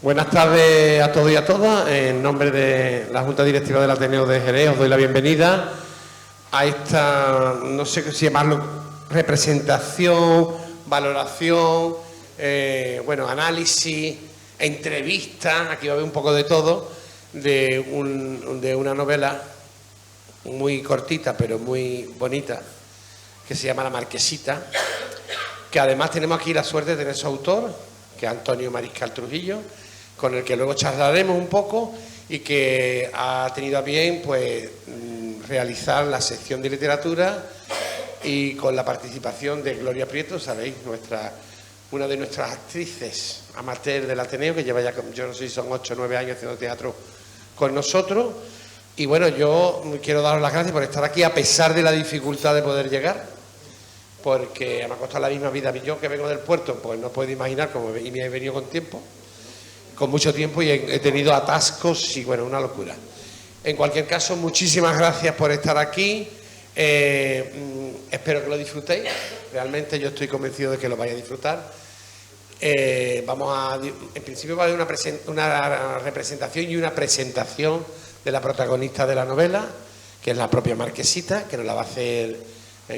Buenas tardes a todos y a todas. En nombre de la Junta Directiva del Ateneo de Jerez os doy la bienvenida a esta, no sé si llamarlo representación, valoración, análisis, entrevista, aquí va a haber un poco de todo, de una novela muy cortita pero muy bonita que se llama La Marquesita, que además tenemos aquí la suerte de tener su autor, que es Antonio Mariscal Trujillo, con el que luego charlaremos un poco y que ha tenido a bien pues realizar la sección de literatura y con la participación de Gloria Prieto, sabéis, una de nuestras actrices amateur del Ateneo, que lleva ya, yo no sé si son 8 o 9 años haciendo teatro con nosotros. Y bueno, yo quiero daros las gracias por estar aquí a pesar de la dificultad de poder llegar, porque me ha costado la misma vida. Yo que vengo del puerto, pues no puedo imaginar cómo, y me he venido con mucho tiempo y he tenido atascos y bueno, una locura. En cualquier caso, muchísimas gracias por estar aquí. Espero que lo disfrutéis. Realmente yo estoy convencido de que lo vais a disfrutar. En principio va a haber una representación y una presentación de la protagonista de la novela, que es la propia Marquesita, que nos la va a hacer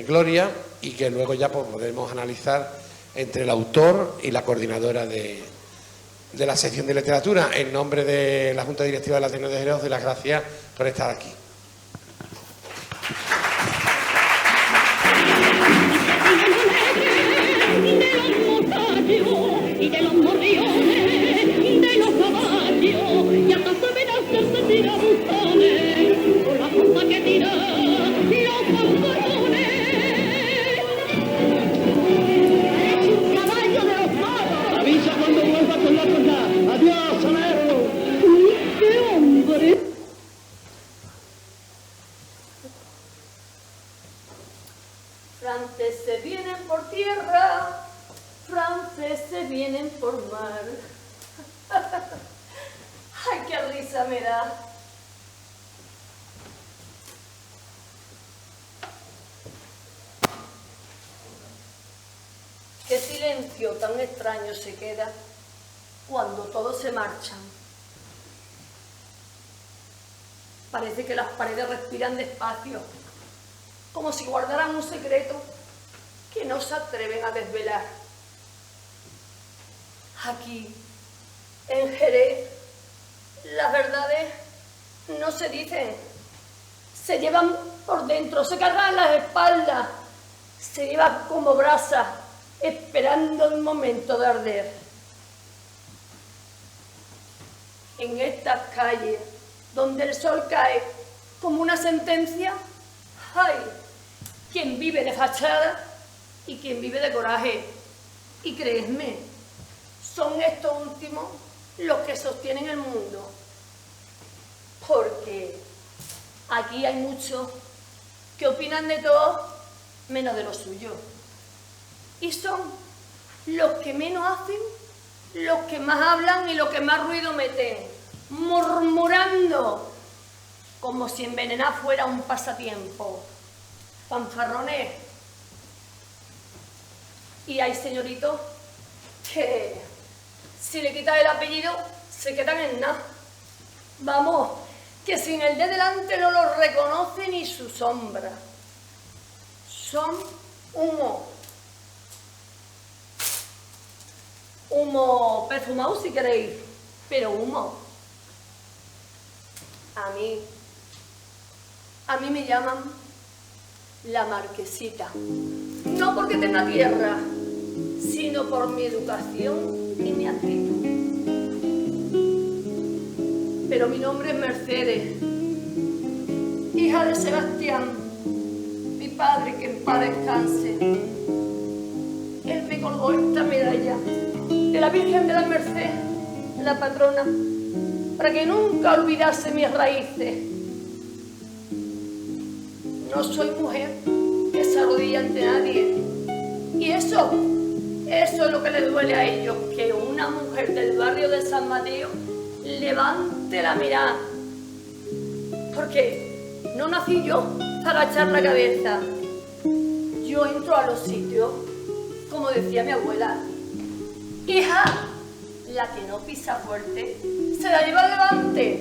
Gloria, y que luego ya pues, podremos analizar entre el autor y la coordinadora de la sección de literatura. En nombre de la Junta Directiva del Ateneo de Jerez, os doy las gracias por estar aquí. Y de los morriones, de los caballos, y hasta saberás que se tira buzones, con la fuerza que tira los pantalones. Es un caballo de los malos. Avisa cuando vuelva con la cosa. Adiós, Salero. ¡Uy, qué hombre! Franceses vienen por tierra, franceses vienen por mar. ¡Ay, qué risa me da! Qué silencio tan extraño se queda cuando todos se marchan. Parece que las paredes respiran despacio, como si guardaran un secreto que no se atreven a desvelar. Aquí, en Jerez, las verdades no se dicen, se llevan por dentro, se cargan las espaldas, se llevan como brasas, esperando el momento de arder. En estas calles, donde el sol cae como una sentencia, ¡ay! Quien vive de fachada y quien vive de coraje. Y creedme, son estos últimos los que sostienen el mundo. Porque aquí hay muchos que opinan de todo menos de lo suyo. Y son los que menos hacen, los que más hablan y los que más ruido meten, murmurando, como si envenenar fuera un pasatiempo. Fanfarrones. Y hay señoritos que si le quitas el apellido se quedan en nada. Vamos, que sin el de delante no lo reconoce ni su sombra. Son humo. Humo perfumado si queréis, pero humo. A mí me llaman la Marquesita. No porque tenga tierra, sino por mi educación y mi actitud. Pero mi nombre es Mercedes, hija de Sebastián, mi padre, que en paz descanse. Él me colgó esta medalla de la Virgen de la Merced, la patrona, para que nunca olvidase mis raíces. No soy mujer que se arrodilla ante nadie. Y eso es lo que le duele a ellos, que una mujer del barrio de San Mateo levante la mirada. Porque no nací yo para agachar la cabeza. Yo entro a los sitios, como decía mi abuela. Hija, la que no pisa fuerte, se la lleva al Levante.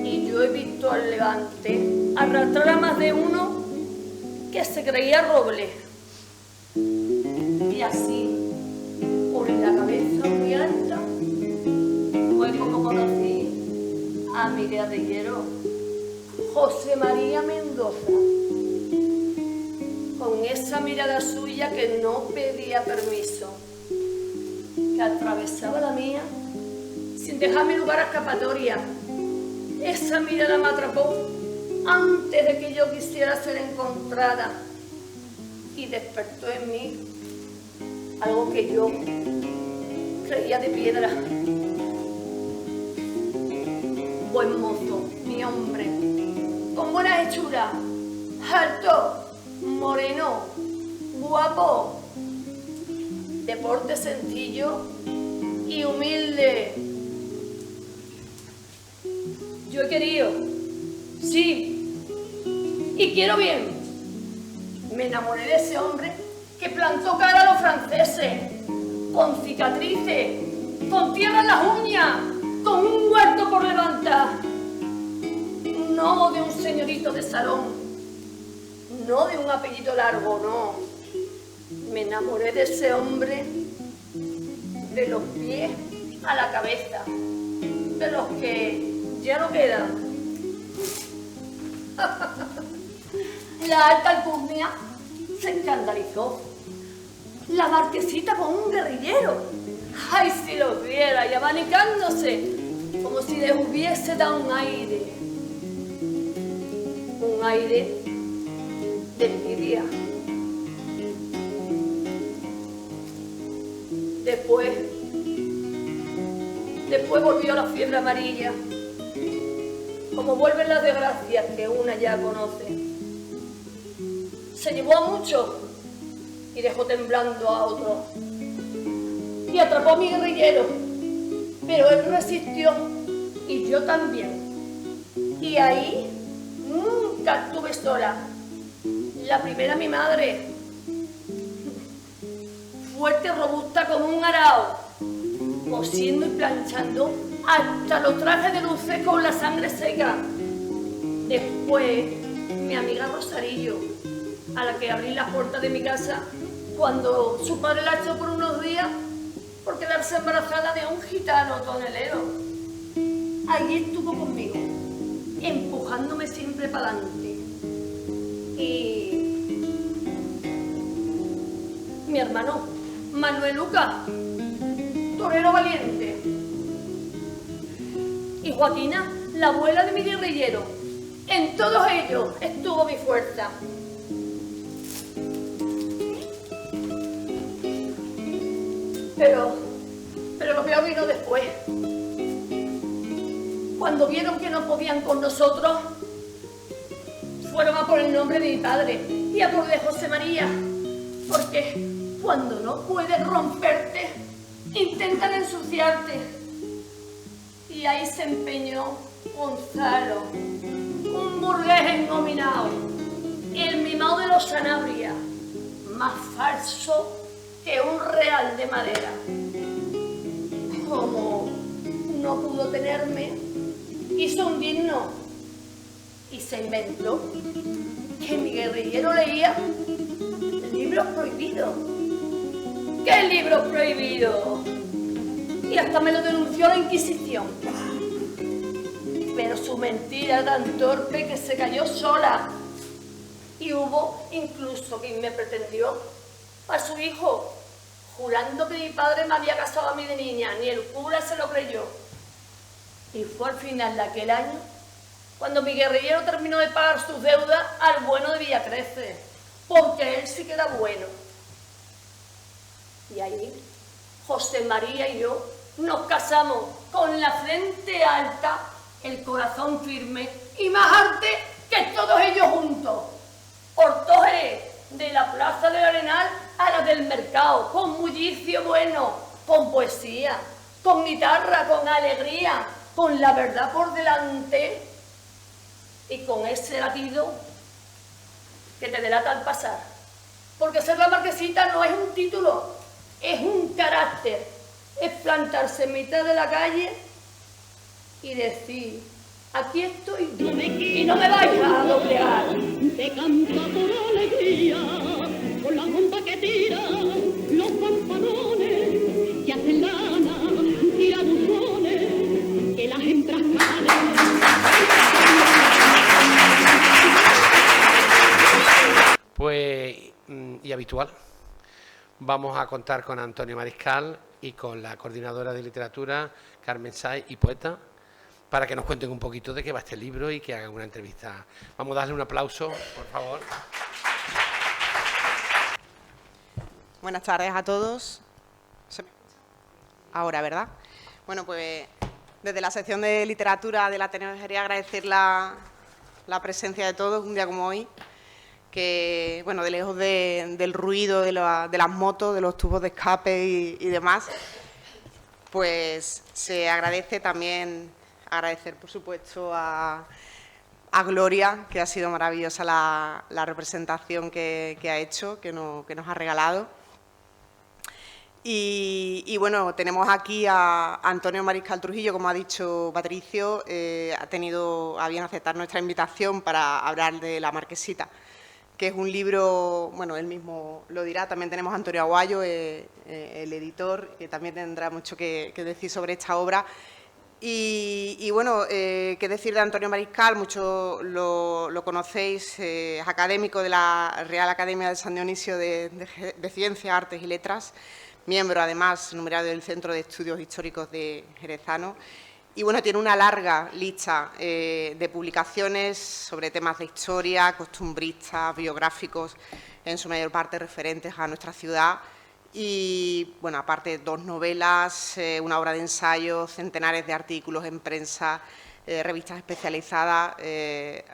Y yo he visto al Levante arrastrar a más de uno que se creía roble. Y así, por la cabeza muy alta, fue como conocí a mi guerrillero José María Mendoza, con esa mirada suya que no pedía permiso, que atravesaba la mía sin dejarme lugar a escapatoria. Esa mirada me atrapó antes de que yo quisiera ser encontrada y despertó en mí algo que yo creía de piedra. Buen mozo, mi hombre, con buena hechura, alto, moreno, guapo, de porte sencillo y humilde. Yo he querido, sí, y quiero bien. Me enamoré de ese hombre que plantó cara a los franceses, con cicatrices, con tierra en las uñas, con un huerto por levantar. No de un señorito de salón, no de un apellido largo, no. Me enamoré de ese hombre de los pies a la cabeza, de los que ya no quedan. La alta alcurnia se escandalizó. La marquesita con un guerrillero. ¡Ay, si lo viera! Y abanicándose, como si les hubiese dado un aire de envidia. Después volvió la fiebre amarilla, como vuelven las desgracias que una ya conoce. Se llevó a muchos y dejó temblando a otros. Y atrapó a mi guerrillero, pero él resistió y yo también. Y ahí nunca estuve sola. La primera, mi madre, fuerte, robusta como un arao, cosiendo y planchando hasta los trajes de luces con la sangre seca. Después, mi amiga Rosarillo, a la que abrí la puerta de mi casa cuando su padre la echó por unos días por quedarse embarazada de un gitano tonelero. Allí estuvo conmigo, empujándome siempre para adelante. Y mi hermano Manuel Luca, torero valiente. Y Joaquina, la abuela de mi guerrillero. En todos ellos estuvo mi fuerza. Pero lo peor vino después. Cuando vieron que no podían con nosotros, fueron a por el nombre de mi padre y a por el de José María. Porque cuando no puedes romperte, intentan ensuciarte. Y ahí se empeñó Gonzalo, un burgués engominado, el mimado de los Sanabria, más falso que un real de madera. Como no pudo tenerme, hizo un digno y se inventó que mi guerrillero leía libros prohibidos. ¿Qué libros prohibidos? Y hasta me lo denunció la Inquisición. Pero su mentira era tan torpe que se cayó sola. Y hubo incluso quien me pretendió a su hijo, jurando que mi padre me había casado a mí de niña. Ni el cura se lo creyó. Y fue al final de aquel año cuando mi guerrillero terminó de pagar sus deudas al bueno de Villacrece, porque él sí que era bueno. Y ahí José María y yo nos casamos con la frente alta, el corazón firme y más arte que todos ellos juntos. Ortógenes, de la plaza del Arenal a la del mercado, con bullicio bueno, con poesía, con guitarra, con alegría, con la verdad por delante y con ese latido que te delata al pasar. Porque ser la marquesita no es un título, es un carácter. es plantarse en mitad de la calle y decir, aquí estoy yo y no me vais a doblegar. Se canta por alegría, con la pompa que tira, los pamparones que hacen lana, tirabuzones, que las hembras caen. Pues, y habitual, vamos a contar con Antonio Mariscal y con la coordinadora de literatura, Carmen Saiz, y poeta, para que nos cuenten un poquito de qué va este libro y que hagan una entrevista. Vamos a darle un aplauso, por favor. Buenas tardes a todos. ¿Se me escucha? Ahora, ¿verdad? Bueno, pues desde la sección de literatura del Ateneo de Jerez agradecer la presencia de todos un día como hoy, que, bueno, de lejos del ruido de las motos, de los tubos de escape y demás, pues se agradece también, agradecer por supuesto a Gloria, que ha sido maravillosa la representación que ha hecho, que nos ha regalado. Y bueno, tenemos aquí a Antonio Mariscal Trujillo, como ha dicho Patricio, ha tenido a bien aceptar nuestra invitación para hablar de La Marquesita, que es un libro, bueno, él mismo lo dirá. También tenemos a Antonio Aguayo, el editor, que también tendrá mucho que decir sobre esta obra. Y bueno, qué decir de Antonio Mariscal, muchos lo conocéis, es académico de la Real Academia de San Dionisio de Ciencias, Artes y Letras, miembro además numerario del Centro de Estudios Históricos de Jerezano. Y bueno, tiene una larga lista de publicaciones sobre temas de historia, costumbristas, biográficos, en su mayor parte referentes a nuestra ciudad. Y, bueno, aparte 2 novelas, una obra de ensayo, centenares de artículos en prensa, revistas especializadas.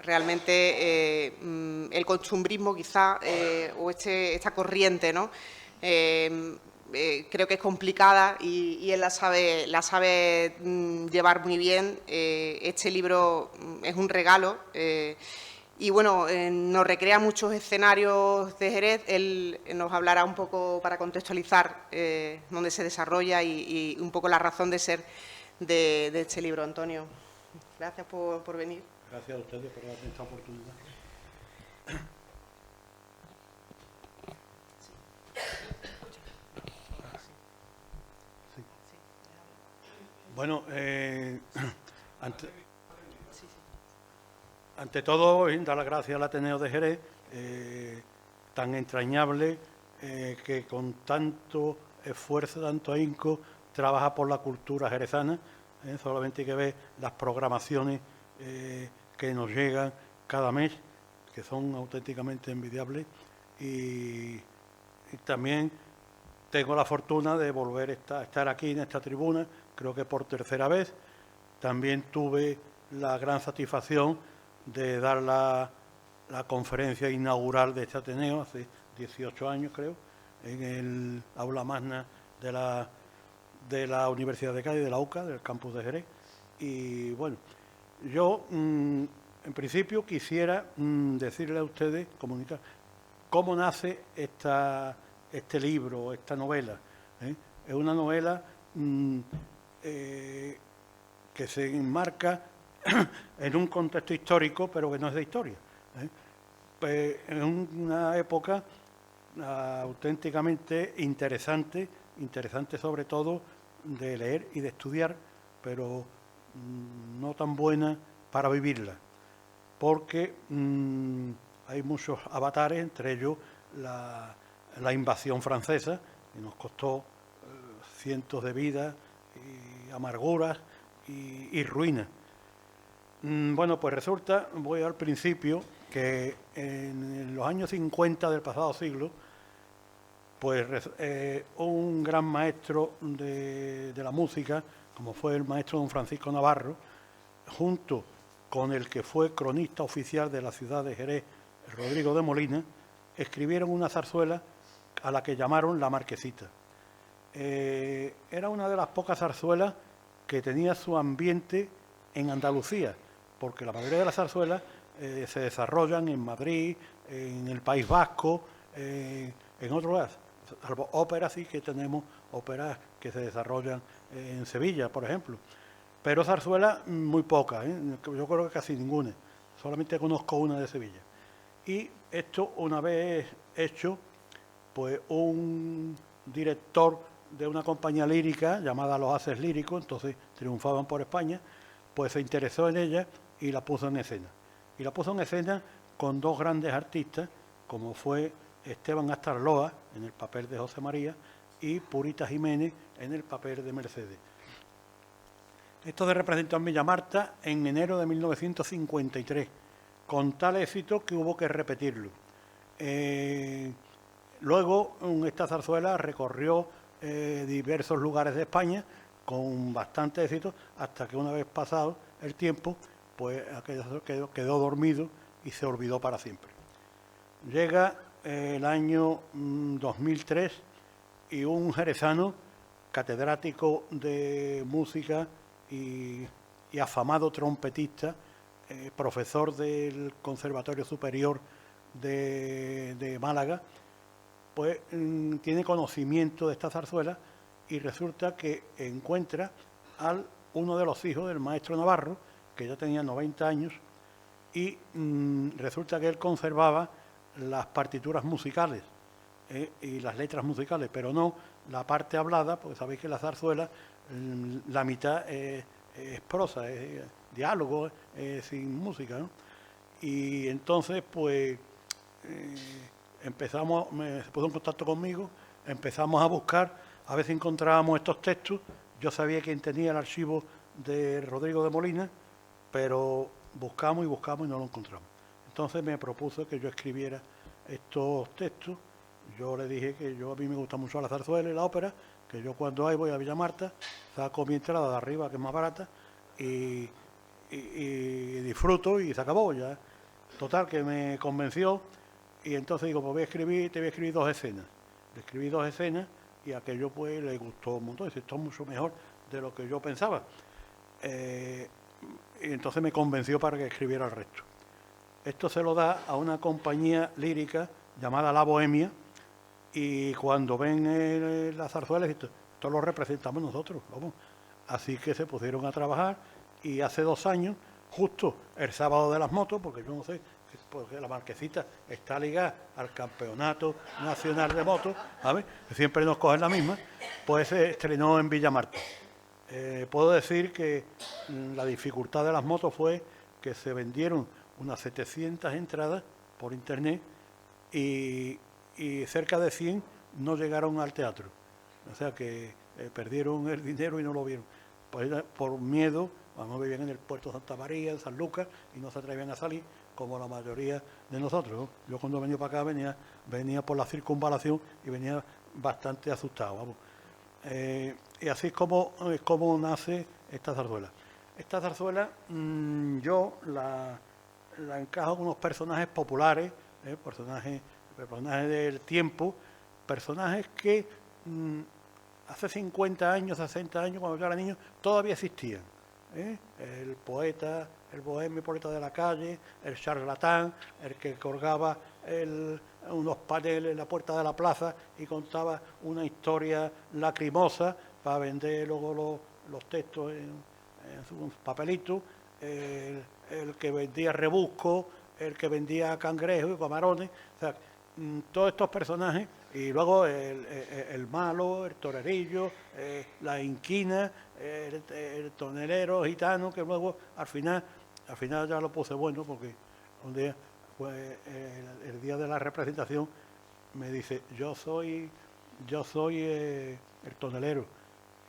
Realmente el costumbrismo quizá, o esta corriente, ¿no?, creo que es complicada y él la sabe llevar muy bien. Este libro es un regalo y, bueno, nos recrea muchos escenarios de Jerez. Él nos hablará un poco para contextualizar dónde se desarrolla y un poco la razón de ser de este libro. Antonio, gracias por venir. Gracias a ustedes por darme esta oportunidad. Bueno, ante todo, dar las gracias al Ateneo de Jerez, tan entrañable, que con tanto esfuerzo, tanto ahínco, trabaja por la cultura jerezana. Solamente hay que ver las programaciones que nos llegan cada mes, que son auténticamente envidiables. Y también tengo la fortuna de volver a estar aquí en esta tribuna, creo que por 3ª vez. También tuve la gran satisfacción de dar la conferencia inaugural de este Ateneo hace 18 años, creo, en el aula magna de la Universidad de Cádiz, de la UCA, del campus de Jerez. Y bueno, yo en principio quisiera decirle a ustedes, comunicar, cómo nace este libro, esta novela. Es una novela que se enmarca en un contexto histórico, pero que no es de historia. En una época auténticamente interesante sobre todo de leer y de estudiar, pero no tan buena para vivirla, porque hay muchos avatares, entre ellos la invasión francesa, que nos costó cientos de vidas y amarguras y ruinas. Bueno, pues resulta, voy al principio, que en los años 50 del pasado siglo, pues un gran maestro de la música, como fue el maestro don Francisco Navarro, junto con el que fue cronista oficial de la ciudad de Jerez, Rodrigo de Molina, escribieron una zarzuela a la que llamaron La Marquesita. Era una de las pocas zarzuelas que tenía su ambiente en Andalucía, porque la mayoría de las zarzuelas se desarrollan en Madrid, en el País Vasco, en otros lugares. Salvo óperas, sí que tenemos óperas que se desarrollan en Sevilla, por ejemplo. Pero zarzuela muy pocas, yo creo que casi ninguna, solamente conozco una de Sevilla. Y esto, una vez hecho, pues un director de una compañía lírica llamada Los Haces Líricos, entonces triunfaban por España, pues se interesó en ella y la puso en escena. Y la puso en escena con dos grandes artistas, como fue Esteban Astarloa, en el papel de José María, y Purita Jiménez, en el papel de Mercedes. Esto se representó en Villamarta en enero de 1953, con tal éxito que hubo que repetirlo. Luego, esta zarzuela recorrió diversos lugares de España con bastante éxito, hasta que una vez pasado el tiempo, pues quedó dormido y se olvidó para siempre. Llega el año 2003 y un jerezano, catedrático de música y afamado trompetista, profesor del Conservatorio Superior de Málaga, pues tiene conocimiento de esta zarzuela y resulta que encuentra a uno de los hijos del maestro Navarro, que ya tenía 90 años, y resulta que él conservaba las partituras musicales y las letras musicales, pero no la parte hablada, porque sabéis que la zarzuela, la mitad es prosa, es diálogo, sin música, ¿no? Y entonces, pues, se puso en contacto conmigo, empezamos a buscar, a ver si encontrábamos estos textos. Yo sabía quién tenía el archivo de Rodrigo de Molina, pero buscamos y no lo encontramos. Entonces me propuso que yo escribiera estos textos. Yo le dije que a mí me gusta mucho la zarzuela y la ópera, que yo cuando voy a Villamarta, saco mi entrada de arriba, que es más barata, y disfruto y se acabó ya. Total, que me convenció, y entonces digo, pues te voy a escribir 2 escenas. Le escribí 2 escenas y aquello pues le gustó un montón, dice, esto es mucho mejor de lo que yo pensaba. Y entonces me convenció para que escribiera el resto. Esto se lo da a una compañía lírica llamada La Bohemia, y cuando ven las zarzuelas, esto lo representamos nosotros, vamos. Así que se pusieron a trabajar, y hace 2 años, justo el sábado de las motos, porque yo no sé, porque la Marquesita está ligada al Campeonato Nacional de Motos, ¿sabes? Que siempre nos cogen la misma, pues se estrenó en Villamarta. Puedo decir que la dificultad de las motos fue que se vendieron unas 700 entradas por internet y cerca de 100 no llegaron al teatro. O sea que perdieron el dinero y no lo vieron. Pues por miedo, no vivían en el puerto de Santa María, en San Lucas, y no se atrevían a salir, como la mayoría de nosotros, ¿no? Yo cuando venía para acá venía por la circunvalación y venía bastante asustado, vamos. Y así es como nace esta zarzuela. Esta zarzuela yo la encajo con unos personajes populares, personajes del tiempo, personajes que hace 50 años, 60 años, cuando yo era niño, todavía existían. El poeta, el bohemio poeta de la calle, el charlatán, el que colgaba unos paneles en la puerta de la plaza y contaba una historia lacrimosa para vender luego los textos en sus papelitos, el que vendía rebusco, el que vendía cangrejos y camarones, o sea, todos estos personajes, y luego el malo, el torerillo, la inquina, el tonelero gitano, que luego al final ya lo puse bueno, porque un día, pues, el día de la representación, me dice, yo soy el tonelero,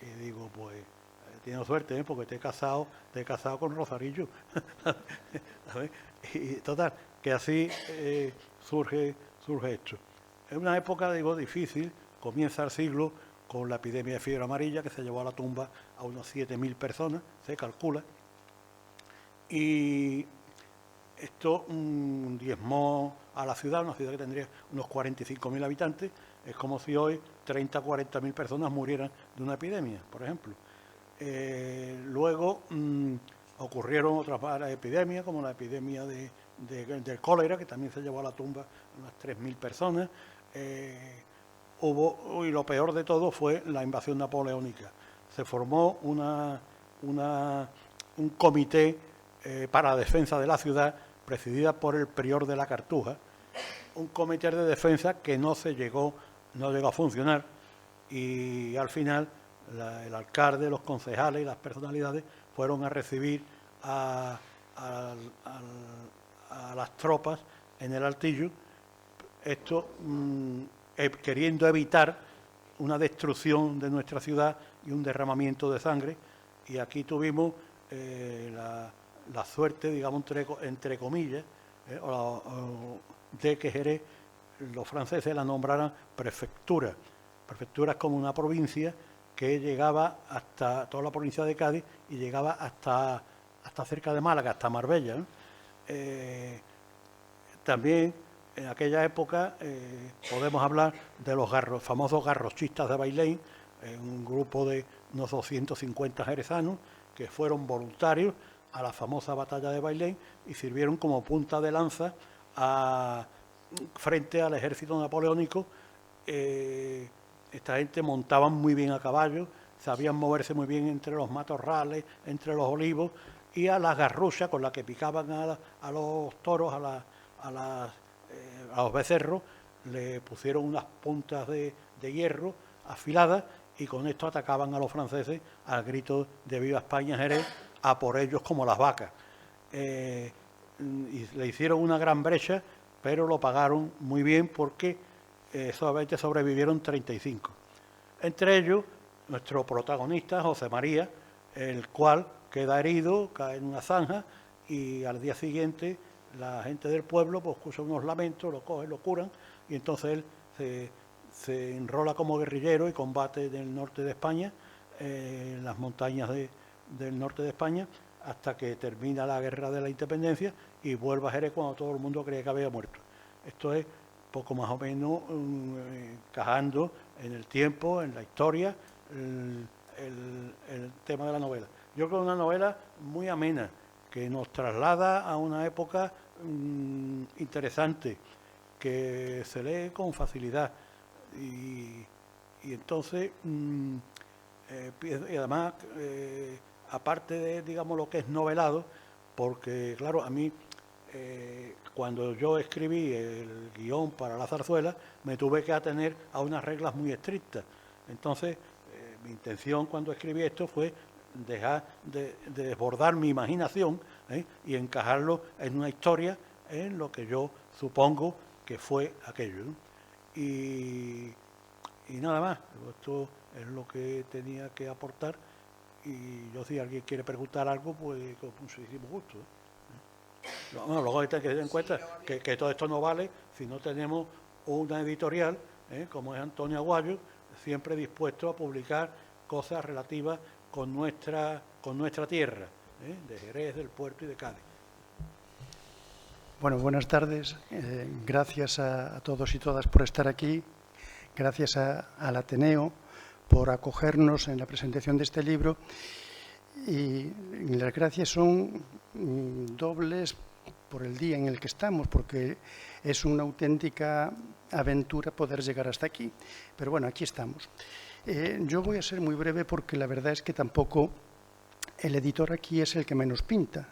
y digo, pues tienes suerte, porque te he casado con Rosarillo. Y total, que así surge esto. Es una época, digo, difícil, comienza el siglo con la epidemia de fiebre amarilla, que se llevó a la tumba a unas 7.000 personas, se calcula, y esto diezmó a la ciudad, una ciudad que tendría unos 45.000 habitantes. Es como si hoy 30 o 40.000 personas murieran de una epidemia, por ejemplo. Luego ocurrieron otras epidemias, como la epidemia del cólera, que también se llevó a la tumba unas 3.000 personas. y lo peor de todo fue la invasión napoleónica. Se formó un comité para la defensa de la ciudad, presidida por el prior de la Cartuja, un comité de defensa que no llegó a funcionar, y al final el alcalde, los concejales y las personalidades fueron a recibir a las tropas en el Altillo, esto queriendo evitar una destrucción de nuestra ciudad y un derramamiento de sangre, y aquí tuvimos la suerte, digamos, entre comillas, de que Jerez, los franceses la nombraran prefectura. Prefectura es como una provincia que llegaba hasta toda la provincia de Cádiz y llegaba hasta cerca de Málaga, hasta Marbella, ¿no? También en aquella época podemos hablar de los famosos garrochistas de Bailén, un grupo de unos 250 jerezanos que fueron voluntarios a la famosa batalla de Bailén y sirvieron como punta de lanza frente al ejército napoleónico. Esta gente montaban muy bien a caballo, sabían moverse muy bien entre los matorrales, entre los olivos, y a las garruchas con las que picaban a los toros, a los becerros, le pusieron unas puntas de hierro afiladas, y con esto atacaban a los franceses al grito de ¡Viva España, Jerez! A por ellos como las vacas. Y le hicieron una gran brecha, pero lo pagaron muy bien porque solamente sobrevivieron 35. Entre ellos, nuestro protagonista, José María, el cual queda herido, cae en una zanja, y al día siguiente la gente del pueblo pues escucha unos lamentos, lo cogen, lo curan, y entonces él se enrola como guerrillero y combate en el norte de España, en las montañas del norte de España, hasta que termina la guerra de la independencia y vuelve a Jerez cuando todo el mundo creía que había muerto. Esto es poco más o menos encajando en el tiempo, en la historia, el tema de la novela. Yo creo que es una novela muy amena, que nos traslada a una época interesante, que se lee con facilidad, y entonces, y además, aparte de, digamos, lo que es novelado, porque claro, a mí, cuando yo escribí el guión para La Zarzuela, me tuve que atener a unas reglas muy estrictas. Entonces, mi intención cuando escribí esto fue dejar de desbordar mi imaginación, y encajarlo en una historia, en lo que yo supongo que fue aquello, ¿no? Y nada más. Esto es lo que tenía que aportar, y yo, si alguien quiere preguntar algo, pues con muchísimo gusto. Bueno, luego hay que tener en cuenta que todo esto no vale si no tenemos una editorial, como es Antonio Aguayo, siempre dispuesto a publicar cosas relativas con nuestra tierra, de Jerez, del Puerto y de Cádiz. Bueno, buenas tardes. Gracias a todos y todas por estar aquí. Gracias al Ateneo por acogernos en la presentación de este libro. Y las gracias son dobles por el día en el que estamos, porque es una auténtica aventura poder llegar hasta aquí. Pero bueno, aquí estamos. Yo voy a ser muy breve porque la verdad es que tampoco el editor aquí es el que menos pinta.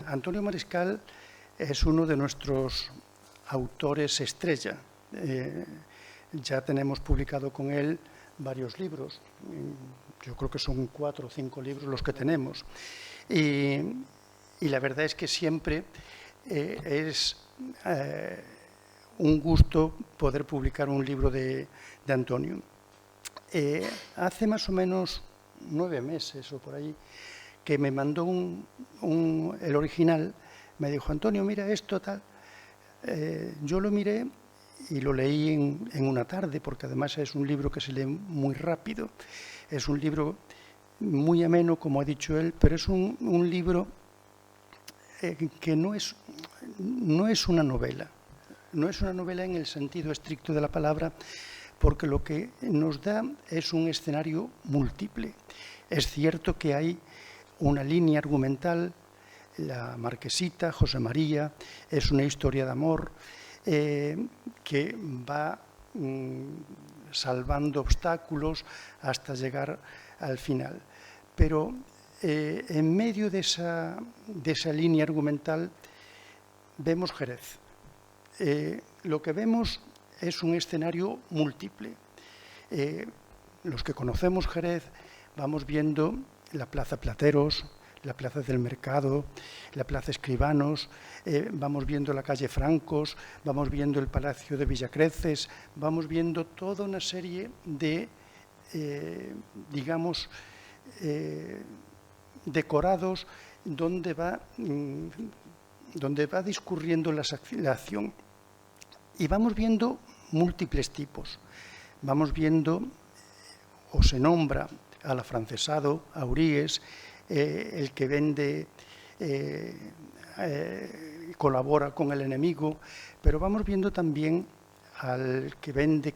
Antonio Mariscal es uno de nuestros autores estrella. Ya tenemos publicado con él varios libros. Yo creo que son 4 o 5 libros los que tenemos. Y la verdad es que siempre es un gusto poder publicar un libro de Antonio. Hace más o menos 9 meses o por ahí que me mandó el original, me dijo: Antonio, mira esto, tal. Yo lo miré y lo leí en una tarde, porque además es un libro que se lee muy rápido, es un libro muy ameno, como ha dicho él, pero es un libro que no es una novela. No es una novela en el sentido estricto de la palabra, porque lo que nos da es un escenario múltiple. Es cierto que hay una línea argumental, la Marquesita, José María, es una historia de amor, que va salvando obstáculos hasta llegar al final. Pero en medio de esa línea argumental vemos Jerez. Lo que vemos es un escenario múltiple. Los que conocemos Jerez vamos viendo la Plaza Plateros, la Plaza del Mercado, la Plaza Escribanos, vamos viendo la calle Francos, vamos viendo el Palacio de Villacreces, vamos viendo toda una serie de, digamos, decorados donde va discurriendo la acción. Y vamos viendo múltiples tipos. Vamos viendo, o se nombra, al afrancesado, a Uríes, el que vende, colabora con el enemigo, pero vamos viendo también al que vende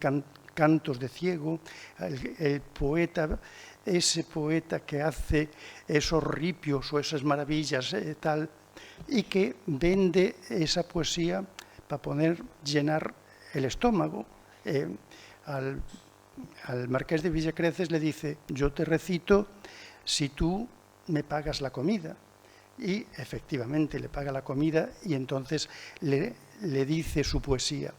cantos de ciego, el poeta, ese poeta que hace esos ripios o esas maravillas tal, y que vende esa poesía para poder llenar el estómago. Al marqués de Villacreces le dice: yo te recito si tú me pagas la comida. Y efectivamente le paga la comida y entonces le dice su poesía.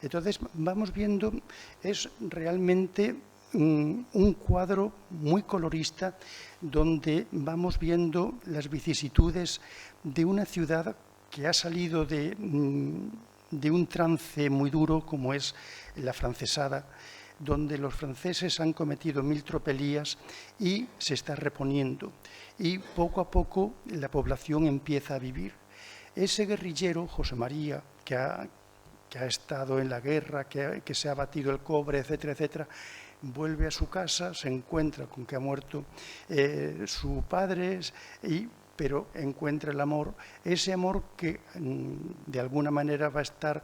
Entonces vamos viendo, es realmente un cuadro muy colorista donde vamos viendo las vicisitudes de una ciudad que ha salido de un trance muy duro como es la francesada, donde los franceses han cometido 1000 tropelías y se está reponiendo. Y poco a poco la población empieza a vivir. Ese guerrillero, José María, que ha estado en la guerra, que se ha batido el cobre, etcétera, etcétera, vuelve a su casa, se encuentra con que ha muerto su padre, pero encuentra el amor, ese amor que de alguna manera va a estar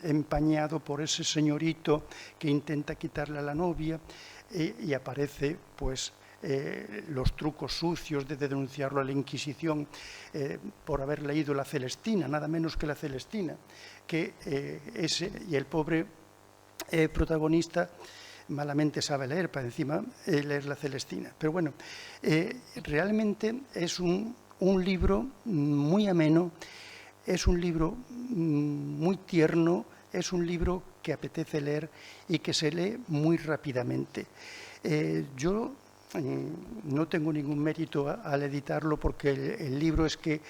empañado por ese señorito que intenta quitarle a la novia, y aparece pues los trucos sucios de denunciarlo a la Inquisición por haber leído la Celestina, nada menos que la Celestina, y el pobre protagonista malamente sabe leer, para encima leer la Celestina. Pero bueno, realmente es un libro muy ameno, es un libro muy tierno, es un libro que apetece leer y que se lee muy rápidamente. Yo no tengo ningún mérito al editarlo porque el libro es que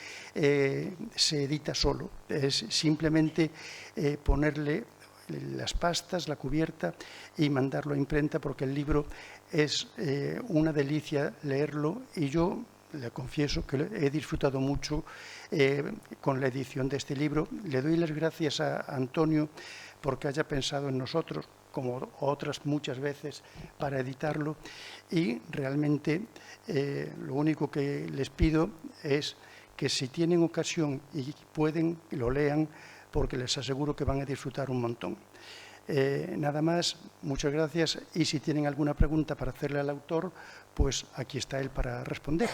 se edita solo, es simplemente ponerle las pastas, la cubierta y mandarlo a imprenta, porque el libro es una delicia leerlo y yo le confieso que he disfrutado mucho con la edición de este libro. Le doy las gracias a Antonio porque haya pensado en nosotros, como otras muchas veces, para editarlo, y realmente lo único que les pido es que si tienen ocasión y pueden, lo lean, porque les aseguro que van a disfrutar un montón. Nada más, muchas gracias, y si tienen alguna pregunta para hacerle al autor, pues aquí está él para responder.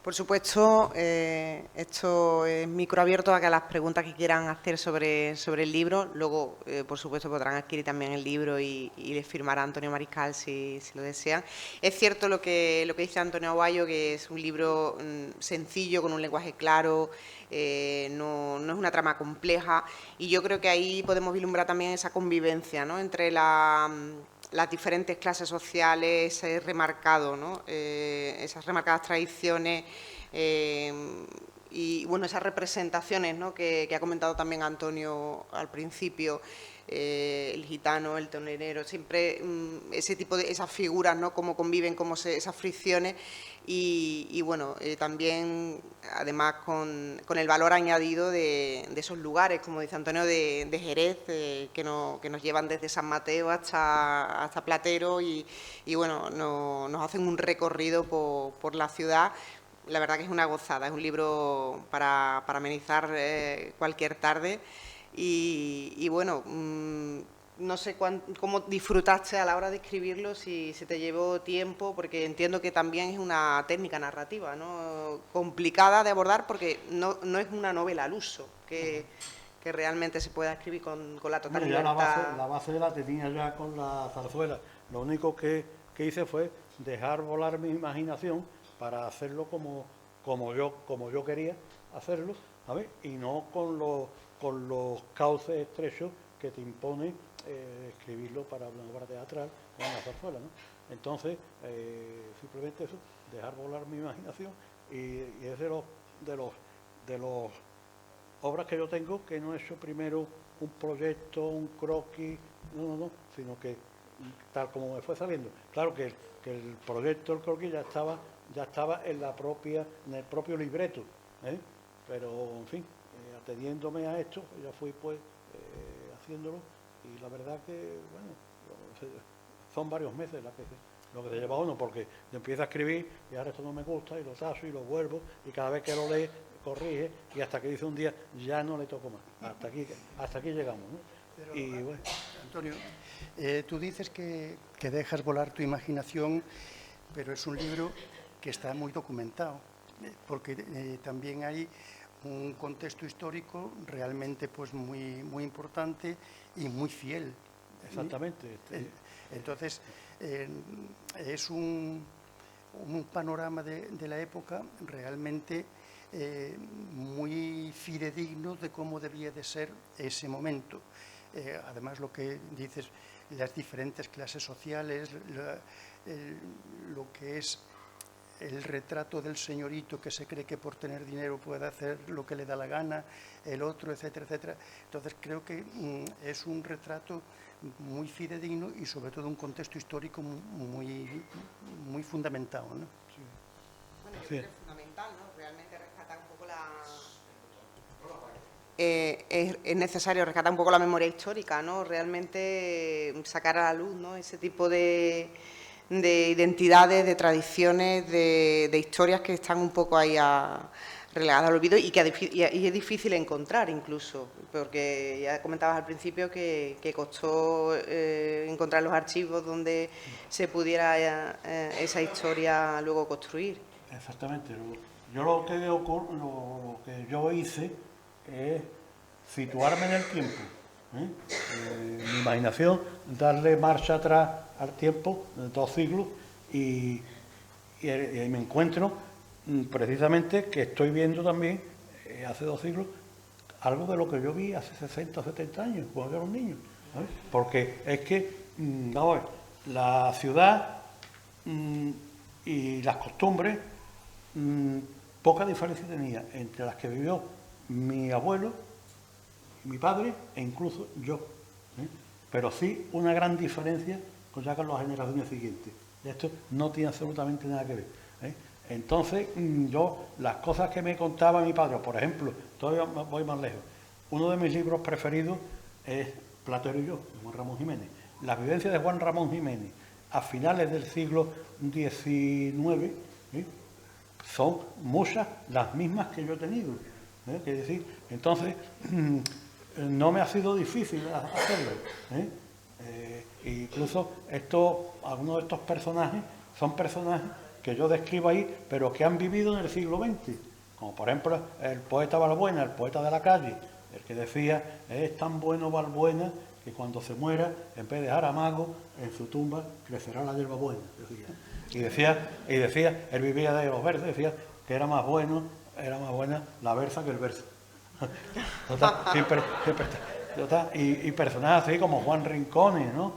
Por supuesto, esto es microabierto a que las preguntas que quieran hacer sobre el libro, luego, por supuesto, podrán adquirir también el libro y les firmará Antonio Mariscal si lo desean. Es cierto lo que dice Antonio Aguayo, que es un libro sencillo, con un lenguaje claro, no es una trama compleja, y yo creo que ahí podemos vislumbrar también esa convivencia, ¿no?, entre las diferentes clases sociales, ese remarcado, ¿no?, esas remarcadas tradiciones y bueno, esas representaciones, ¿no?, que ha comentado también Antonio al principio, el gitano, el tonelero, siempre ese tipo de esas figuras, ¿no?, cómo conviven, esas fricciones y bueno, también además con el valor añadido de esos lugares, como dice Antonio, de Jerez, que nos llevan desde San Mateo hasta Platero y bueno, nos hacen un recorrido por la ciudad. La verdad que es una gozada, es un libro para amenizar cualquier tarde. Y bueno, no sé cómo disfrutaste a la hora de escribirlo, si se te llevó tiempo, porque entiendo que también es una técnica narrativa, ¿no? Complicada de abordar, porque no es una novela al uso, que realmente se pueda escribir con la total Bueno, ya libertad. la base la tenía ya con la zarzuela. Lo único que hice fue dejar volar mi imaginación para hacerlo como yo quería hacerlo, ¿sabes? Y no con los cauces estrechos que te impone escribirlo para una obra teatral o una zarzuela, ¿no? Entonces, simplemente eso, dejar volar mi imaginación, y es de los obras que yo tengo que no he hecho primero un proyecto, un croquis, no, sino que tal como me fue saliendo. Claro que el proyecto, el croquis ya estaba en el propio libreto, ¿eh? Pero en fin, ateniéndome a esto, ya fui pues haciéndolo, y la verdad que, bueno, son varios meses lo que se lleva uno, porque yo empiezo a escribir y ahora esto no me gusta, y lo tazo y lo vuelvo, y cada vez que lo lee corrige, y hasta que dice un día ya no le toco más. Hasta aquí llegamos, ¿no? Pero, Y bueno. Antonio, tú dices que dejas volar tu imaginación, pero es un libro que está muy documentado, porque también hay un contexto histórico realmente pues muy importante y muy fiel. Exactamente. Entonces, es un panorama de la época realmente muy fidedigno de cómo debía de ser ese momento. Además, lo que dices, las diferentes clases sociales, lo que es el retrato del señorito que se cree que por tener dinero puede hacer lo que le da la gana, el otro, etcétera, etcétera. Entonces, creo que es un retrato muy fidedigno y sobre todo un contexto histórico muy fundamentado, ¿no? Bueno, yo creo que es fundamental, ¿no? Realmente rescatar un poco es necesario rescatar un poco la memoria histórica, ¿no? Realmente sacar a la luz, ¿no? Ese tipo de identidades, de tradiciones, de historias que están un poco ahí relegadas al olvido, y es difícil encontrar incluso, porque ya comentabas al principio que costó encontrar los archivos donde se pudiera esa historia luego construir. Exactamente. Yo lo que yo hice es situarme en el tiempo, mi imaginación, darle marcha atrás al tiempo, 2 siglos, y me encuentro precisamente que estoy viendo también, hace 2 siglos, algo de lo que yo vi hace 60 o 70 años, cuando yo era un niño, ¿sabes? Porque es que, vamos a ver, la ciudad y las costumbres, poca diferencia tenía entre las que vivió mi abuelo, mi padre e incluso yo, pero sí una gran diferencia con las generaciones siguientes. Esto no tiene absolutamente nada que ver, Entonces, yo, las cosas que me contaba mi padre, por ejemplo, todavía voy más lejos, uno de mis libros preferidos es Platero y yo, de Juan Ramón Jiménez. Las vivencias de Juan Ramón Jiménez a finales del siglo XIX son muchas las mismas que yo he tenido. Es decir, entonces, no me ha sido difícil hacerlo. Incluso algunos de estos personajes son personajes que yo describo ahí, pero que han vivido en el siglo XX, como por ejemplo el poeta Balbuena, el poeta de la calle, el que decía: es tan bueno Balbuena que cuando se muera, en vez de dejar amago, en su tumba crecerá la hierba buena. Y decía, él vivía de los versos, decía que era más buena la versa que el verso. Y personajes así como Juan Rincones, ¿no?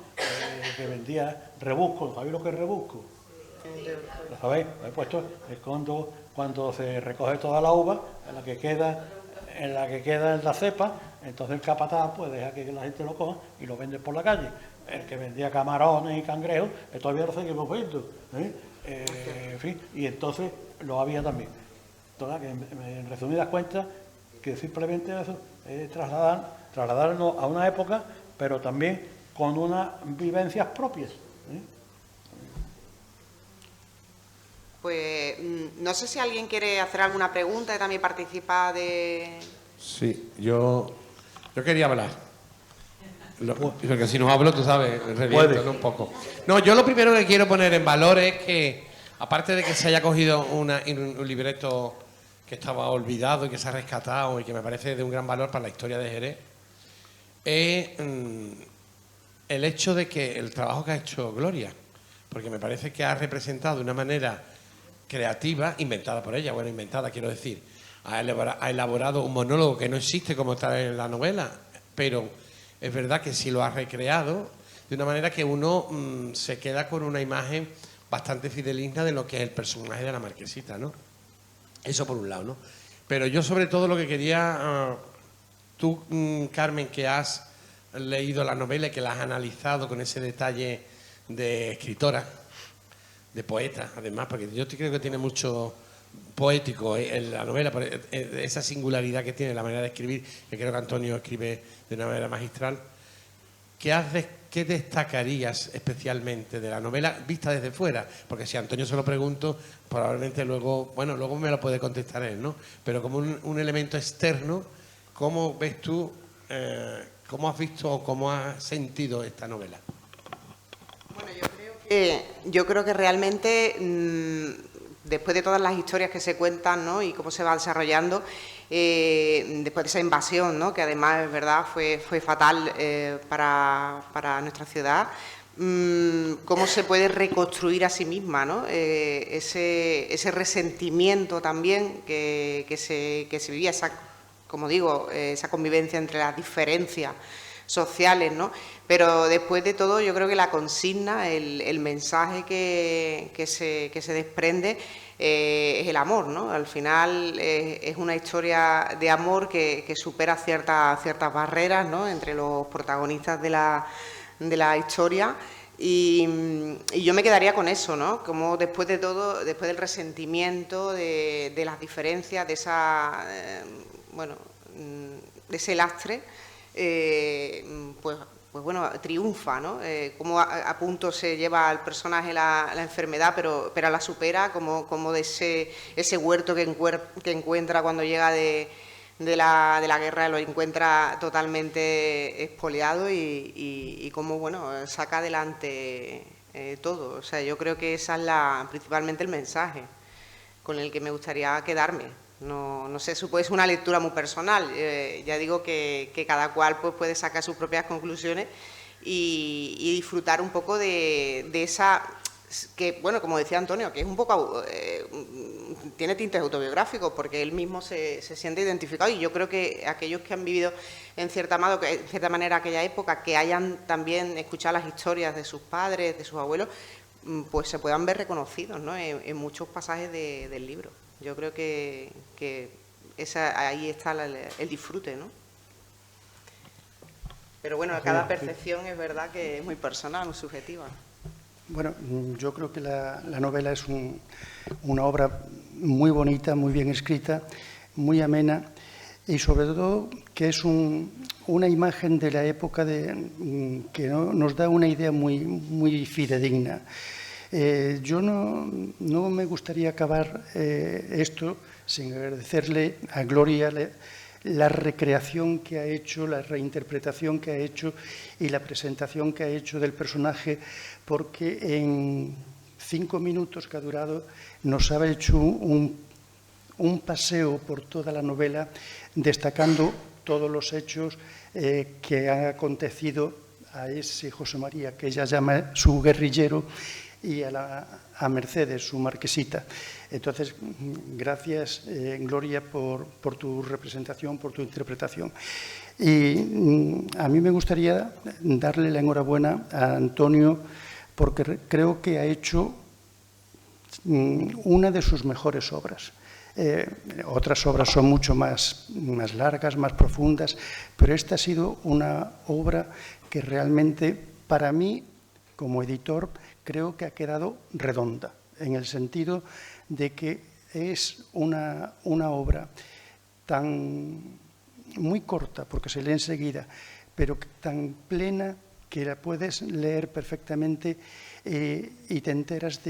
Que vendía rebusco. ¿Sabéis lo que es rebusco? ¿Lo sabéis? Pues esto es cuando se recoge toda la uva, en la que queda en la cepa, entonces el capataz pues deja que la gente lo coja y lo vende por la calle. El que vendía camarones y cangrejos, todavía lo seguimos viendo, en fin, y entonces lo había también. Entonces, que en resumidas cuentas, que simplemente eso es trasladarnos a una época, pero también con unas vivencias propias. Pues no sé si alguien quiere hacer alguna pregunta y también participar de... Sí, yo quería hablar. Porque si no hablo, tú sabes, reviento, ¿no? Un poco. No, yo lo primero que quiero poner en valor es que, aparte de que se haya cogido un libreto que estaba olvidado y que se ha rescatado y que me parece de un gran valor para la historia de Jerez, es el hecho de que el trabajo que ha hecho Gloria, porque me parece que ha representado de una manera creativa, inventada por ella, bueno, inventada quiero decir, ha elaborado un monólogo que no existe como tal en la novela, pero es verdad que sí lo ha recreado de una manera que uno se queda con una imagen bastante fideligna de lo que es el personaje de la Marquesita, ¿no? Eso por un lado, ¿no? Pero yo sobre todo lo que quería, tú, Carmen, que has leído la novela y que la has analizado con ese detalle de escritora, de poeta, además, porque yo creo que tiene mucho poético en la novela, esa singularidad que tiene la manera de escribir, que creo que Antonio escribe de una manera magistral. ¿Qué destacarías especialmente de la novela vista desde fuera? Porque si a Antonio se lo pregunto, probablemente luego me lo puede contestar él, ¿no? Pero como un elemento externo, ¿cómo ves tú, cómo has visto o cómo has sentido esta novela? Bueno, yo creo que realmente, después de todas las historias que se cuentan, ¿no?, y cómo se va desarrollando, después de esa invasión, ¿no?, que además es verdad fue fatal para nuestra ciudad, cómo se puede reconstruir a sí misma, ¿no? Ese resentimiento también que se vivía, como digo, esa convivencia entre las diferencias sociales, ¿no? Pero después de todo yo creo que la consigna, el mensaje que se desprende es el amor, ¿no? Al final es una historia de amor que supera ciertas barreras, ¿no?, entre los protagonistas de la historia. Y yo me quedaría con eso, ¿no? Como después de todo, después del resentimiento, de las diferencias, de esa de ese lastre, pues bueno, triunfa, ¿no? Cómo a punto se lleva al personaje la enfermedad, pero la supera, como de ese huerto que encuentra cuando llega de la guerra, lo encuentra totalmente expoliado y cómo, bueno, saca adelante todo. O sea, yo creo que esa es principalmente el mensaje con el que me gustaría quedarme. No sé, eso puede ser una lectura muy personal. Ya digo que cada cual pues puede sacar sus propias conclusiones y disfrutar un poco de esa, que bueno, como decía Antonio, que es un poco tiene tintes autobiográficos, porque él mismo se siente identificado, y yo creo que aquellos que han vivido en cierta manera aquella época, que hayan también escuchado las historias de sus padres, de sus abuelos, pues se puedan ver reconocidos, ¿no?, en muchos pasajes del libro. Yo creo que ahí está el disfrute, ¿no? Pero bueno, cada percepción es verdad que es muy personal, muy subjetiva. Bueno, yo creo que la novela es una obra muy bonita, muy bien escrita, muy amena, y sobre todo que es una imagen de la época que nos da una idea muy fidedigna. Yo no me gustaría acabar esto sin agradecerle a Gloria la recreación que ha hecho, la reinterpretación que ha hecho y la presentación que ha hecho del personaje, porque en 5 minutos que ha durado nos ha hecho un paseo por toda la novela, destacando todos los hechos que han acontecido a ese José María, que ella llama su guerrillero, y a Mercedes, su marquesita. Entonces, gracias, Gloria, por tu representación, por tu interpretación. Y a mí me gustaría darle la enhorabuena a Antonio, porque creo que ha hecho una de sus mejores obras. Otras obras son mucho más largas, más profundas, pero esta ha sido una obra que realmente, para mí, como editor, creo que ha quedado redonda, en el sentido de que es una obra muy corta, porque se lee enseguida, pero tan plena que la puedes leer perfectamente y te enteras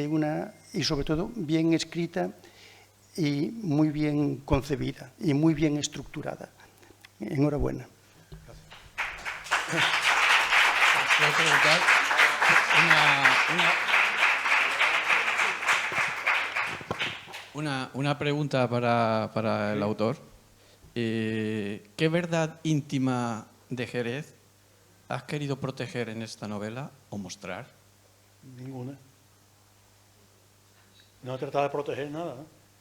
y sobre todo bien escrita y muy bien concebida y muy bien estructurada. Enhorabuena. Gracias. Voy a preguntar una pregunta para el autor. ¿Qué verdad íntima de Jerez has querido proteger en esta novela o mostrar? Ninguna. No he tratado de proteger nada,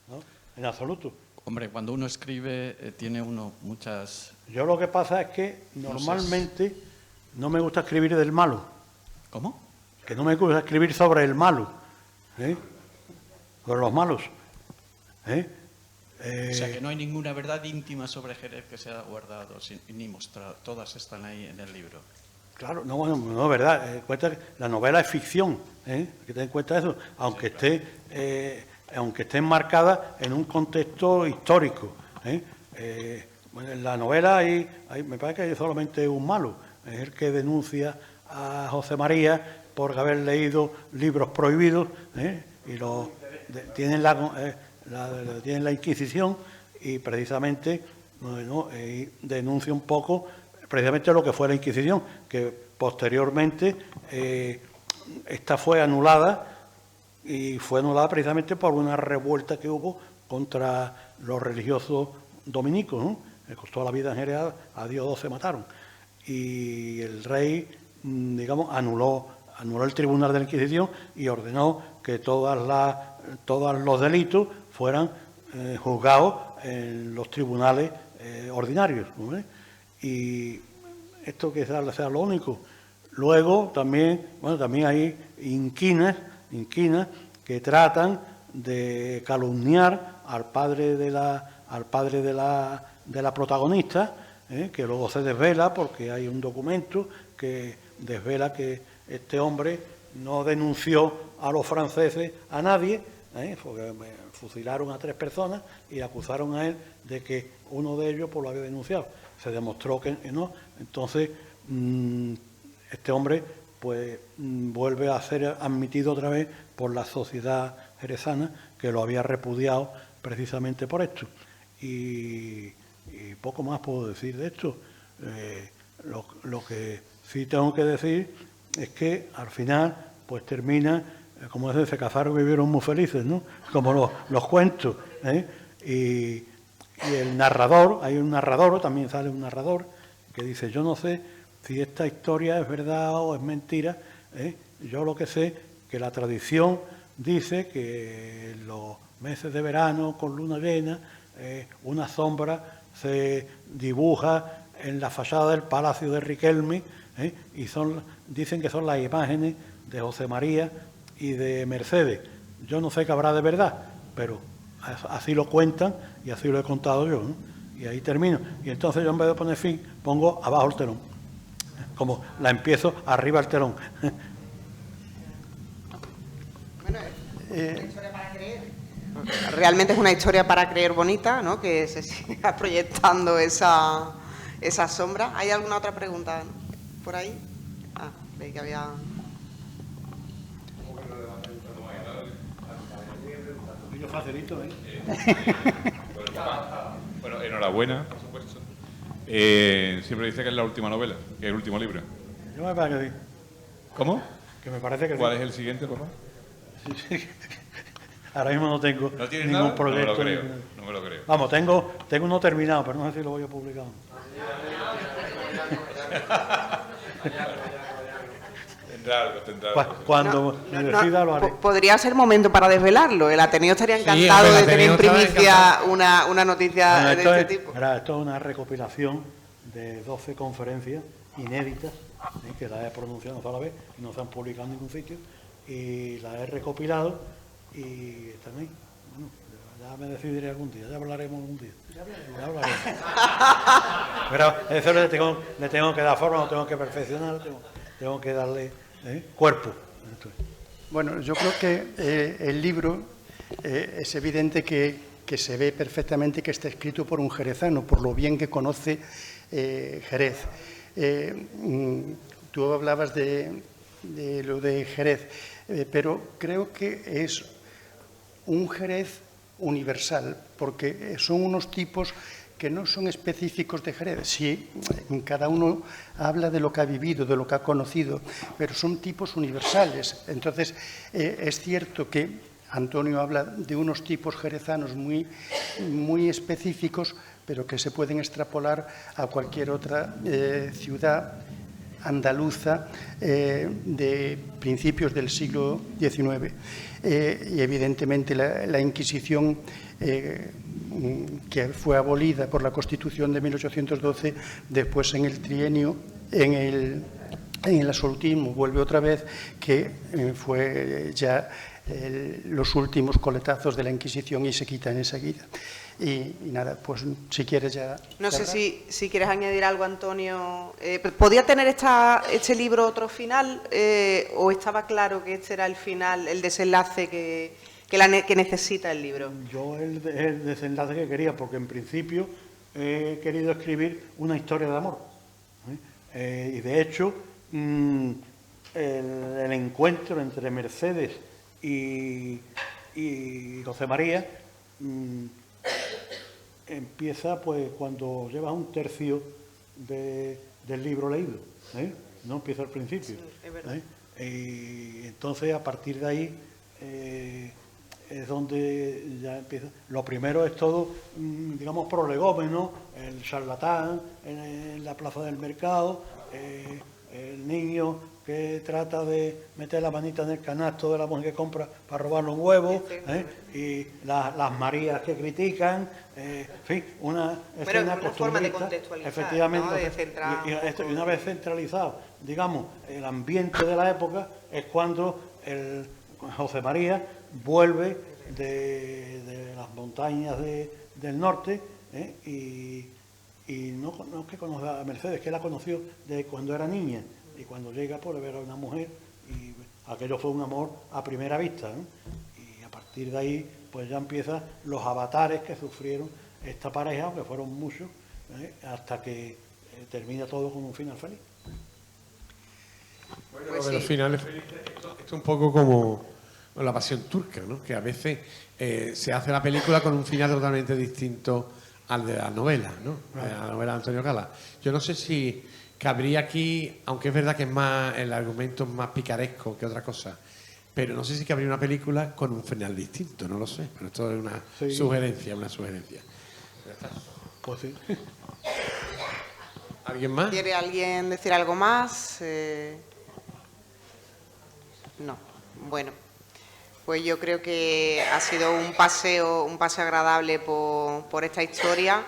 ¿no? En absoluto. Hombre, cuando uno escribe tiene uno muchas... Yo lo que pasa es que normalmente no me gusta escribir del malo. ¿Cómo? Que no me gusta escribir sobre el malo, sobre los malos. O sea, que no hay ninguna verdad íntima sobre Jerez que se haya guardado ni mostrado. Todas están ahí en el libro. Claro, no, bueno, no es verdad. La novela es ficción, hay que tener en cuenta eso, aunque esté enmarcada en un contexto histórico. Bueno, en la novela me parece que hay solamente un malo, es el que denuncia a José María por haber leído libros prohibidos, y tienen la Inquisición, y precisamente denuncia un poco precisamente lo que fue la Inquisición, que posteriormente esta fue anulada, y fue anulada precisamente por una revuelta que hubo contra los religiosos dominicos, ¿no? Le costó la vida en Jerez, a Dios 12 mataron. Y el rey, digamos, anuló el tribunal de la Inquisición y ordenó que todos los delitos fueran juzgados en los tribunales ordinarios, ¿no? Y esto que sea lo único. Luego también hay inquinas que tratan de calumniar al padre de la protagonista, que luego se desvela porque hay un documento que desvela que este hombre no denunció a los franceses a nadie, porque fusilaron a 3 personas y acusaron a él de que uno de ellos lo había denunciado. Se demostró que no. Entonces este hombre pues vuelve a ser admitido otra vez por la sociedad jerezana, que lo había repudiado precisamente por esto. Y poco más puedo decir de esto. Lo que sí tengo que decir es que al final pues termina, como se casaron y vivieron muy felices, ¿no? Como los cuentos, y el narrador, hay un narrador, también sale un narrador que dice: yo no sé si esta historia es verdad o es mentira, yo lo que sé que la tradición dice que en los meses de verano con luna llena una sombra se dibuja en la fachada del Palacio de Riquelme, y dicen que son las imágenes de José María y de Mercedes. Yo no sé qué habrá de verdad, pero así lo cuentan y así lo he contado yo, ¿no? Y ahí termino. Y entonces yo, en vez de poner fin, pongo abajo el telón. Como la empiezo, arriba el telón. Bueno, es una historia para creer. Realmente es una historia para creer bonita, ¿no? Que se siga proyectando esa sombra. ¿Hay alguna otra pregunta por ahí? Veis que había... Facilito, Bueno, enhorabuena, por supuesto. Siempre dice que es la última novela, que es el último libro. Yo me parece que sí. ¿Cómo? Que me parece que ¿Cuál sí. es el siguiente, papá? Sí. Ahora mismo no tengo ¿No ningún proyecto. No me lo creo. Vamos, tengo uno terminado, pero no sé si lo voy a publicar. Tendrá algo. Cuando me decida lo haré. Podría ser momento para desvelarlo. El Ateneo estaría encantado de tener en primicia una noticia de este tipo. Esto es una recopilación de 12 conferencias inéditas, que las he pronunciado una sola vez y no se han publicado en ningún sitio, y las he recopilado y están ahí. Bueno, ya me decidiré algún día, ya hablaremos algún día. Ya hablaremos. Pero eso le tengo que dar forma, lo tengo que perfeccionar, tengo que darle cuerpo. Bueno, yo creo que el libro es evidente que se ve perfectamente que está escrito por un jerezano, por lo bien que conoce Jerez. Tú hablabas de lo de Jerez, pero creo que es un Jerez universal, porque son unos tipos que no son específicos de Jerez. Sí, cada uno habla de lo que ha vivido, de lo que ha conocido, pero son tipos universales. Entonces, es cierto que Antonio habla de unos tipos jerezanos muy específicos, pero que se pueden extrapolar a cualquier otra ciudad andaluza de principios del siglo XIX. Y evidentemente la Inquisición, que fue abolida por la Constitución de 1812, después en el trienio, en el absolutismo, vuelve otra vez, que fue ya los últimos coletazos de la Inquisición y se quitan enseguida. Y nada, pues si quieres ya... No sé si quieres añadir algo, Antonio. ¿Podía tener este libro otro final o estaba claro que este era el final, el desenlace que necesita el libro? Yo el desenlace que quería, porque en principio he querido escribir una historia de amor. Y de hecho, el encuentro entre Mercedes y José María empieza pues cuando llevas un tercio del libro leído, no empieza al principio. Sí, es verdad. Y entonces a partir de ahí es donde ya empieza. Lo primero es todo, digamos, prolegómeno, el charlatán en la plaza del mercado, el niño que trata de meter la manita en el canasto de la mujer que compra para robarle un huevo, y las Marías que critican, en fin, una escena una forma de contextualizar, efectivamente, ¿no? Y una vez centralizado, digamos, el ambiente de la época, es cuando José María vuelve de las montañas del norte, y no es que conozca a Mercedes, que la conoció de cuando era niña, y cuando llega por ver a una mujer, y aquello fue un amor a primera vista, ¿no? Y a partir de ahí pues ya empiezan los avatares que sufrieron esta pareja, que fueron muchos, hasta que termina todo con un final feliz. Bueno, pues los finales felices, esto es un poco como la pasión turca, ¿no? Que a veces se hace la película con un final totalmente distinto al de la novela, ¿no? La novela de Antonio Gala. Yo no sé si cabría aquí, aunque es verdad que es más, el argumento es más picaresco que otra cosa, pero no sé si cabría una película con un final distinto, no lo sé, pero esto es una sugerencia, Pues sí. ¿Alguien más? ¿Quiere alguien decir algo más? No. Bueno, pues yo creo que ha sido un paseo agradable por esta historia.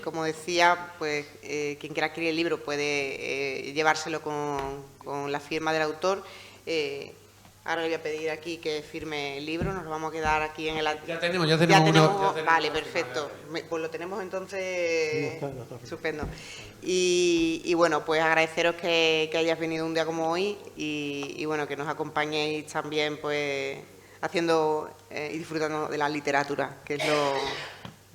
Como decía, pues quien quiera adquirir el libro puede llevárselo con la firma del autor. Ahora le voy a pedir aquí que firme el libro, nos lo vamos a quedar aquí en el... Ya tenemos vale, perfecto. Pues lo tenemos entonces... Estupendo. Y bueno, pues agradeceros que hayáis venido un día como hoy y bueno, que nos acompañéis también pues haciendo y disfrutando de la literatura, que es lo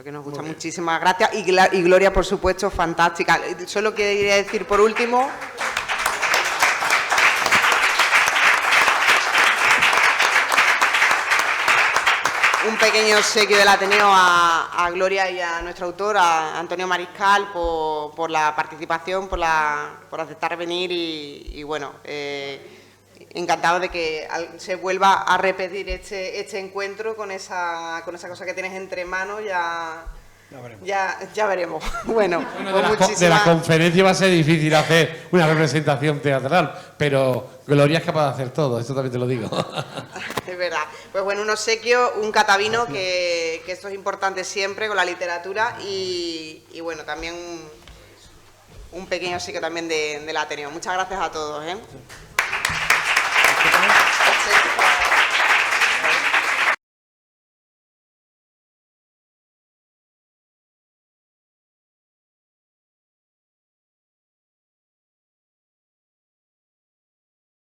que nos gusta. Muchísimas gracias. Y Gloria, por supuesto, fantástica. Solo quería decir por último... un pequeño obsequio del Ateneo a Gloria y a nuestro autor, a Antonio Mariscal, por la participación, por aceptar venir y bueno, encantado de que se vuelva a repetir este encuentro con esa cosa que tienes entre manos. Ya veremos. Bueno, pues de la conferencia va a ser difícil hacer una representación teatral, pero Gloria es capaz de hacer todo, esto también te lo digo. Es verdad. Pues bueno, un obsequio, un catavino, que esto es importante siempre con la literatura y bueno, también un pequeño obsequio también del Ateneo. Muchas gracias a todos.